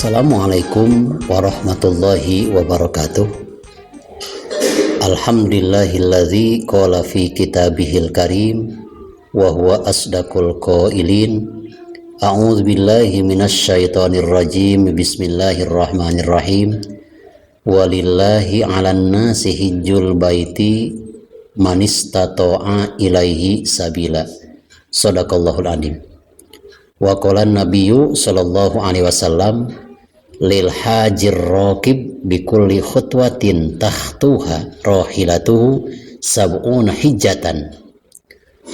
Assalamualaikum warahmatullahi wabarakatuh. Alhamdulillahilladzi qala fi kitabihil karim wa huwa asdaqul qailin. A'udzu billahi minasyaitonir rajim. Bismillahirrahmanirrahim. Walillahi 'alan nasi hijjul baiti man istata'a ilaihi sabila. Shadaqallahul azim. Wa qala nabiyyu sallallahu alaihi wasallam lil hajir raqib bikulli khutwatin tahtuha rahilatuhu sab'una hijjatan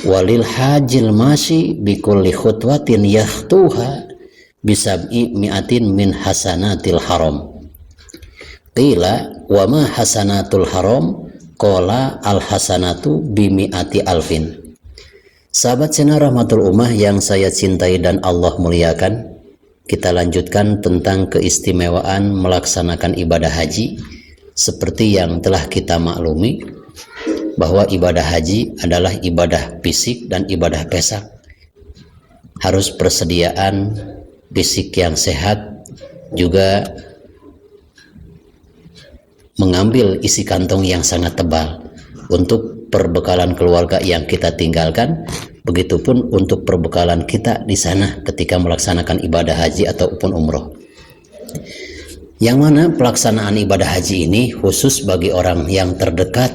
walil hajil mashi bikulli khutwatin yahtuha bisab'i mi'atin min hasanatil haram. Qila wa ma hasanatul haram? Qala al hasanatu bimi'ati alfin. Sahabat Sinar Rahmatul Ummah yang saya cintai dan Allah muliakan, kita lanjutkan tentang keistimewaan melaksanakan ibadah haji. Seperti yang telah kita maklumi bahwa ibadah haji adalah ibadah fisik dan ibadah pesak. Harus persediaan fisik yang sehat, juga mengambil isi kantong yang sangat tebal untuk perbekalan keluarga yang kita tinggalkan. Begitupun untuk perbekalan kita di sana ketika melaksanakan ibadah haji ataupun umroh. Yang mana pelaksanaan ibadah haji ini khusus bagi orang yang terdekat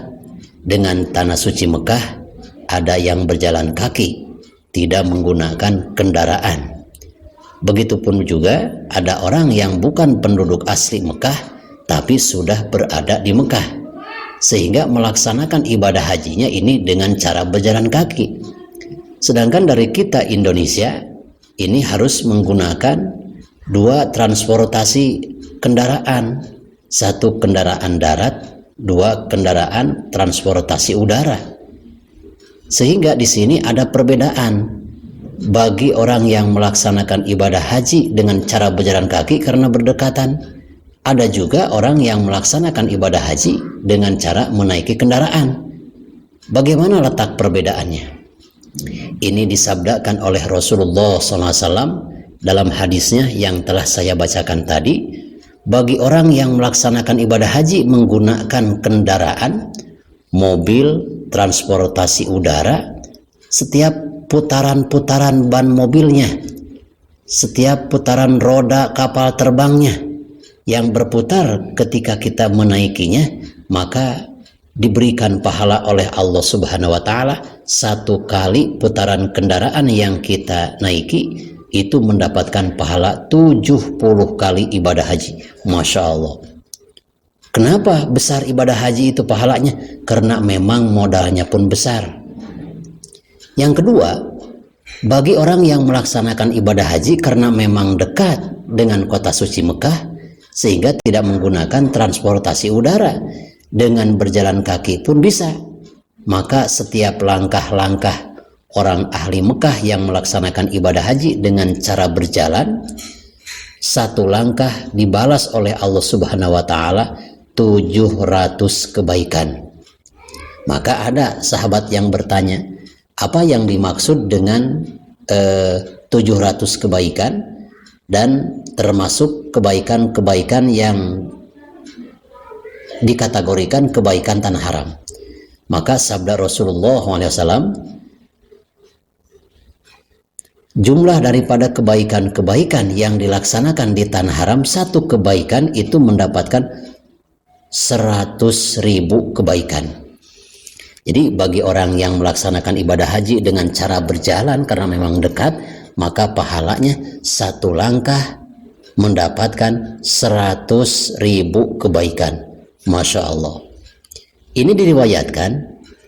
dengan tanah suci Mekah, ada yang berjalan kaki, tidak menggunakan kendaraan. Begitupun juga ada orang yang bukan penduduk asli Mekah tapi sudah berada di Mekah, sehingga melaksanakan ibadah hajinya ini dengan cara berjalan kaki. Sedangkan dari kita Indonesia ini harus menggunakan dua transportasi kendaraan, satu kendaraan darat, dua kendaraan transportasi udara. Sehingga di sini ada perbedaan bagi orang yang melaksanakan ibadah haji dengan cara berjalan kaki karena berdekatan. Ada juga orang yang melaksanakan ibadah haji dengan cara menaiki kendaraan. Bagaimana letak perbedaannya? Ini disabdakan oleh Rasulullah SAW dalam hadisnya yang telah saya bacakan tadi. Bagi orang yang melaksanakan ibadah haji menggunakan kendaraan, mobil, transportasi udara, setiap putaran-putaran ban mobilnya, setiap putaran roda kapal terbangnya yang berputar ketika kita menaikinya, maka diberikan pahala oleh Allah Subhanahu wa Ta'ala. Satu kali putaran kendaraan yang kita naiki itu mendapatkan pahala 70 kali ibadah haji. Masya Allah. Kenapa besar ibadah haji itu pahalanya? Karena memang modalnya pun besar. Yang kedua, bagi orang yang melaksanakan ibadah haji karena memang dekat dengan kota suci Mekah, sehingga tidak menggunakan transportasi udara, dengan berjalan kaki pun bisa. Maka setiap langkah-langkah orang ahli Mekah yang melaksanakan ibadah haji dengan cara berjalan, satu langkah dibalas oleh Allah Subhanahu wa Ta'ala 700 kebaikan. Maka ada sahabat yang bertanya, apa yang dimaksud dengan 700 kebaikan, dan termasuk kebaikan-kebaikan yang dikategorikan kebaikan tanah haram. Maka sabda Rasulullah SAW, jumlah daripada kebaikan-kebaikan yang dilaksanakan di tanah haram, satu kebaikan itu mendapatkan 100.000 kebaikan. Jadi bagi orang yang melaksanakan ibadah haji dengan cara berjalan karena memang dekat, maka pahalanya satu langkah mendapatkan 100.000 kebaikan. Masya Allah. Ini diriwayatkan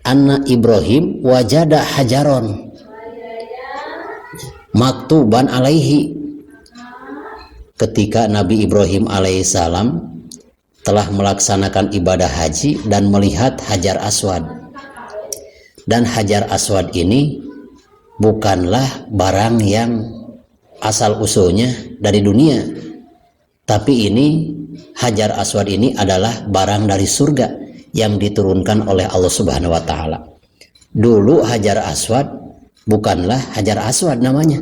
anna Ibrahim wajada hajaron maktuban alaihi. Ketika Nabi Ibrahim alaihissalam telah melaksanakan ibadah haji dan melihat Hajar Aswad. Dan Hajar Aswad ini bukanlah barang yang asal usulnya dari dunia, tapi ini Hajar Aswad ini adalah barang dari surga yang diturunkan oleh Allah Subhanahu wa Ta'ala. Dulu Hajar Aswad bukanlah Hajar Aswad namanya,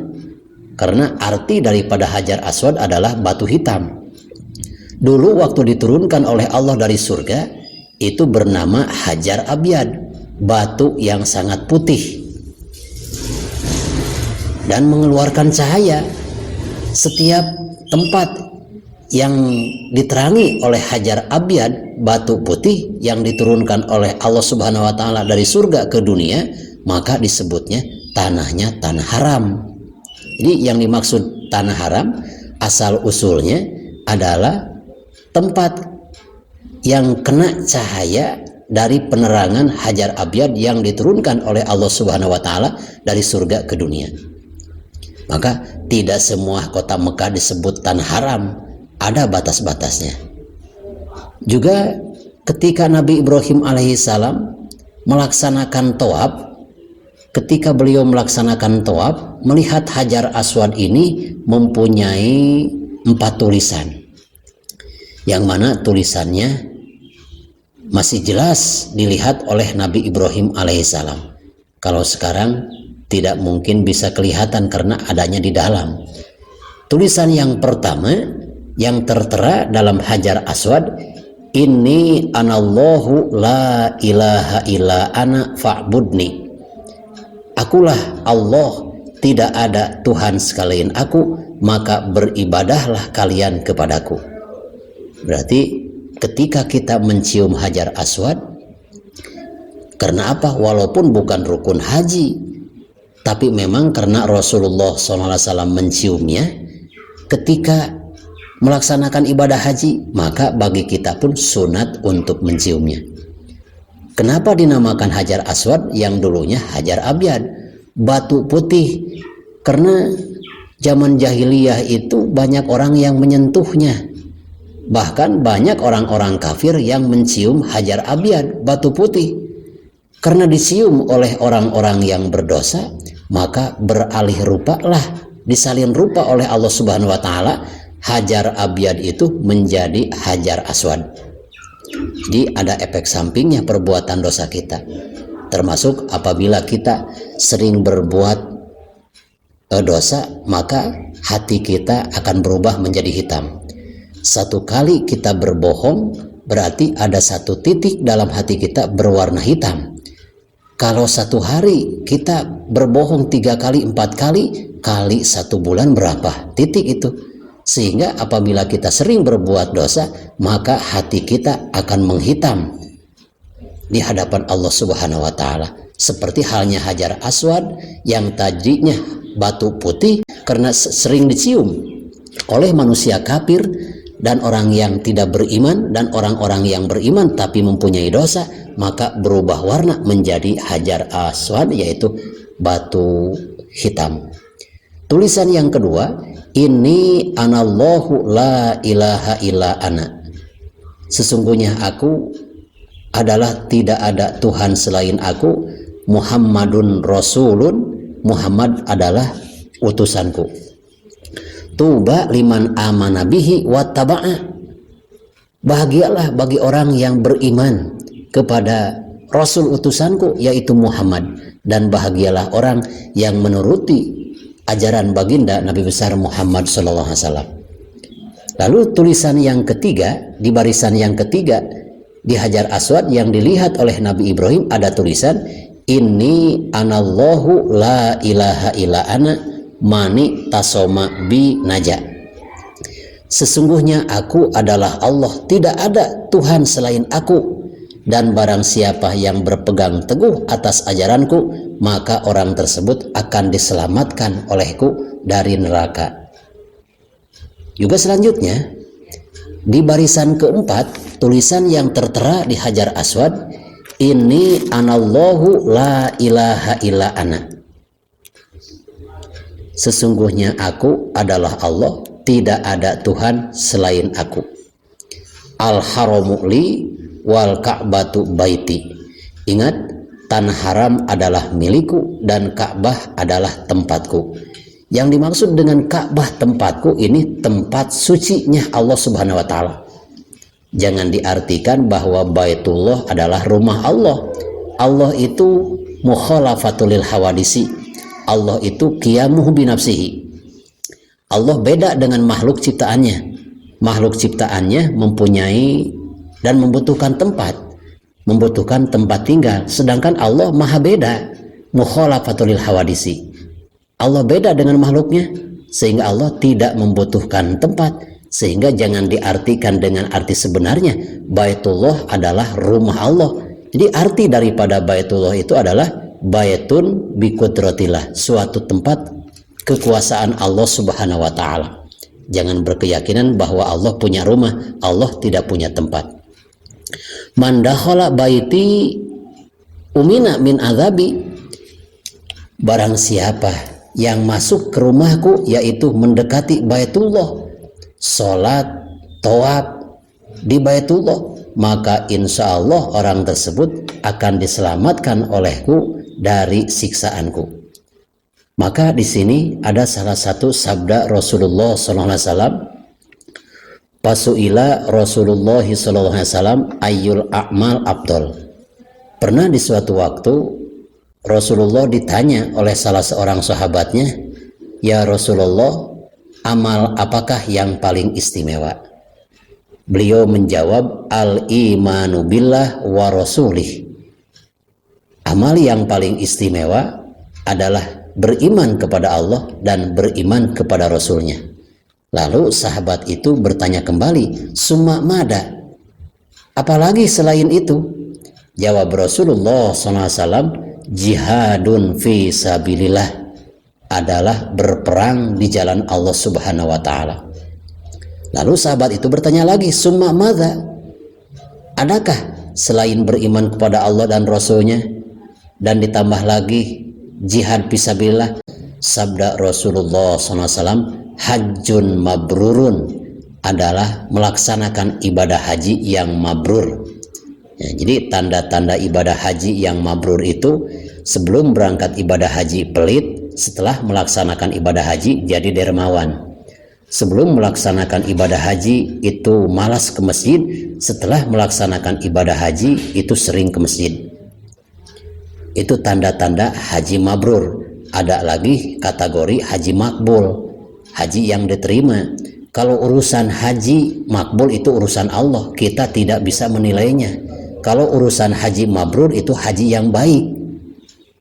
karena arti daripada Hajar Aswad adalah batu hitam. Dulu waktu diturunkan oleh Allah dari surga, itu bernama Hajar Abyad, batu yang sangat putih dan mengeluarkan cahaya. Setiap tempat yang diterangi oleh Hajar Abyad, batu putih yang diturunkan oleh Allah Subhanahu wa taala dari surga ke dunia, maka disebutnya tanahnya tanah haram. Jadi yang dimaksud tanah haram asal usulnya adalah tempat yang kena cahaya dari penerangan Hajar Abyad yang diturunkan oleh Allah Subhanahu wa taala dari surga ke dunia. Maka tidak semua kota Mekah disebut tanah haram, ada batas-batasnya. Juga ketika Nabi Ibrahim alaihissalam melaksanakan tawaf, ketika beliau melaksanakan tawaf, melihat Hajar Aswad ini mempunyai 4 tulisan, yang mana tulisannya masih jelas dilihat oleh Nabi Ibrahim alaihissalam. Kalau sekarang tidak mungkin bisa kelihatan karena adanya di dalam. Tulisan yang pertama yang tertera dalam Hajar Aswad, "Inni anallahu la ilaha illa ana fa'budni." Akulah Allah, tidak ada Tuhan selain aku, maka beribadahlah kalian kepadaku. Berarti ketika kita mencium Hajar Aswad, karena apa? Walaupun bukan rukun haji, tapi memang karena Rasulullah SAW menciumnya ketika melaksanakan ibadah haji, maka bagi kita pun sunat untuk menciumnya. Kenapa dinamakan Hajar Aswad yang dulunya Hajar Abyad, batu putih? Karena zaman jahiliyah itu banyak orang yang menyentuhnya. Bahkan banyak orang-orang kafir yang mencium Hajar Abyad, batu putih. Karena dicium oleh orang-orang yang berdosa, maka beralih rupalah, disalin rupa oleh Allah Subhanahu wa taala, Hajar Abyad itu menjadi Hajar Aswad. Jadi ada efek sampingnya perbuatan dosa kita, termasuk apabila kita sering berbuat dosa, maka hati kita akan berubah menjadi hitam. Satu kali kita berbohong, berarti ada satu titik dalam hati kita berwarna hitam. Kalau satu hari kita berbohong 3 kali 4 kali, kali 1 bulan berapa titik itu? Sehingga apabila kita sering berbuat dosa, maka hati kita akan menghitam di hadapan Allah Subhanahu wa taala. Seperti halnya Hajar Aswad yang tadinya batu putih, karena sering dicium oleh manusia kafir dan orang yang tidak beriman dan orang-orang yang beriman tapi mempunyai dosa, maka berubah warna menjadi Hajar Aswad, yaitu batu hitam. Tulisan yang kedua, "Inni anallahu la ilaha illa ana." Sesungguhnya aku adalah tidak ada Tuhan selain aku, Muhammadun Rasulun, Muhammad adalah utusanku. Tuba liman amana bihi wattaba'a. Bahagialah bagi orang yang beriman kepada Rasul utusanku, yaitu Muhammad, dan bahagialah orang yang menuruti ajaran baginda Nabi besar Muhammad SAW. Lalu tulisan yang ketiga, di barisan yang ketiga di Hajar Aswad yang dilihat oleh Nabi Ibrahim, ada tulisan, "Inni anallahu la ilaha illa ana mani tasoma bi naja." Sesungguhnya aku adalah Allah, tidak ada Tuhan selain aku, dan barang siapa yang berpegang teguh atas ajaranku, maka orang tersebut akan diselamatkan olehku dari neraka. Juga selanjutnya di barisan keempat, tulisan yang tertera di Hajar Aswad, "Inni anallahu la ilaha illa ana." Sesungguhnya aku adalah Allah, tidak ada Tuhan selain aku. Al-haramu li wal ka'batu baiti. Ingat, tanah haram adalah milikku dan Ka'bah adalah tempatku. Yang dimaksud dengan Ka'bah tempatku ini tempat sucinya Allah Subhanahu wa taala. Jangan diartikan bahwa Baitullah adalah rumah Allah. Allah itu mukhalafatul lil hawadisi. Allah itu qiyamuhu binafsihi. Allah beda dengan makhluk ciptaannya. Makhluk ciptaannya mempunyai dan membutuhkan tempat tinggal, sedangkan Allah maha beda, mukhalafatul hawadisi. Allah beda dengan makhluknya, sehingga Allah tidak membutuhkan tempat, sehingga jangan diartikan dengan arti sebenarnya Baitullah adalah rumah Allah. Jadi arti daripada Baitullah itu adalah baitun biqudratillah, suatu tempat kekuasaan Allah Subhanahu wa taala. Jangan berkeyakinan bahwa Allah punya rumah, Allah tidak punya tempat. Man dakhala baiti umina min azabi, barang siapa yang masuk ke rumahku, yaitu mendekati Baitullah, salat, tawaf di Baitullah, maka insya Allah orang tersebut akan diselamatkan olehku dari siksaanku. Maka di sini ada salah satu sabda Rasulullah SAW. Pasuila Rasulullah SAW ayyul a'mal abdol. Pernah di suatu waktu Rasulullah ditanya oleh salah seorang sahabatnya, ya Rasulullah, amal apakah yang paling istimewa? Beliau menjawab, al-imanu billah wa rasulih. Amal yang paling istimewa adalah beriman kepada Allah dan beriman kepada Rasulnya. Lalu sahabat itu bertanya kembali, summa mada, apalagi selain itu? Jawab Rasulullah SAW, jihadun fi sabilillah, adalah berperang di jalan Allah Subhanahu wa taala. Lalu sahabat itu bertanya lagi, summa madza, adakah selain beriman kepada Allah dan Rasulnya dan ditambah lagi jihad fisabilillah? Sabda Rasulullah SAW, hajjun mabrurun, adalah melaksanakan ibadah haji yang mabrur. Ya, jadi tanda-tanda ibadah haji yang mabrur itu, sebelum berangkat ibadah haji pelit, setelah melaksanakan ibadah haji jadi dermawan. Sebelum melaksanakan ibadah haji itu malas ke masjid, setelah melaksanakan ibadah haji itu sering ke masjid. Itu tanda-tanda haji mabrur. Ada lagi kategori haji makbul, haji yang diterima. Kalau urusan haji makbul itu urusan Allah, kita tidak bisa menilainya. Kalau urusan haji mabrur itu haji yang baik.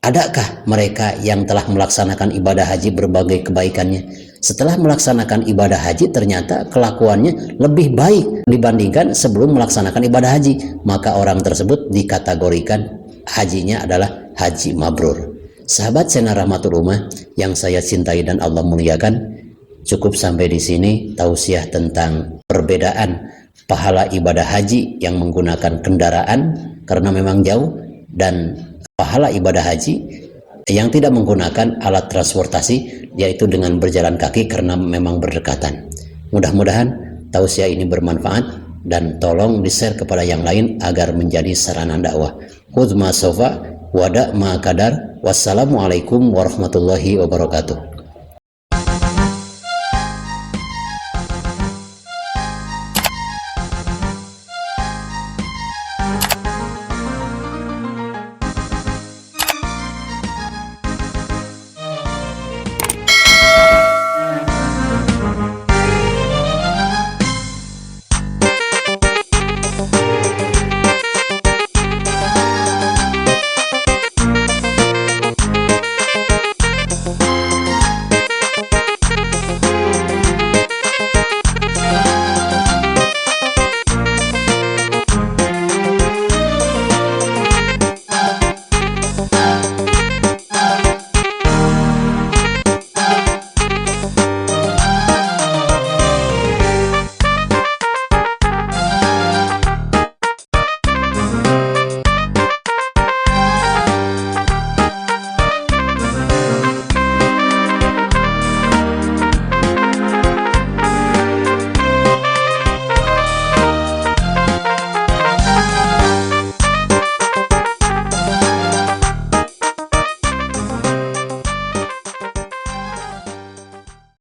Adakah mereka yang telah melaksanakan ibadah haji berbagai kebaikannya, setelah melaksanakan ibadah haji ternyata kelakuannya lebih baik dibandingkan sebelum melaksanakan ibadah haji, maka orang tersebut dikategorikan hajinya adalah haji mabrur. Sahabat Sena Rahmatul Ummah yang saya cintai dan Allah muliakan, cukup sampai di sini tausiah tentang perbedaan pahala ibadah haji yang menggunakan kendaraan karena memang jauh, dan pahala ibadah haji yang tidak menggunakan alat transportasi, yaitu dengan berjalan kaki karena memang berdekatan. Mudah-mudahan tausiah ini bermanfaat dan tolong di-share kepada yang lain agar menjadi sarana dakwah. Khudz ma sofa wada ma kadar. Wassalamualaikum warahmatullahi wabarakatuh.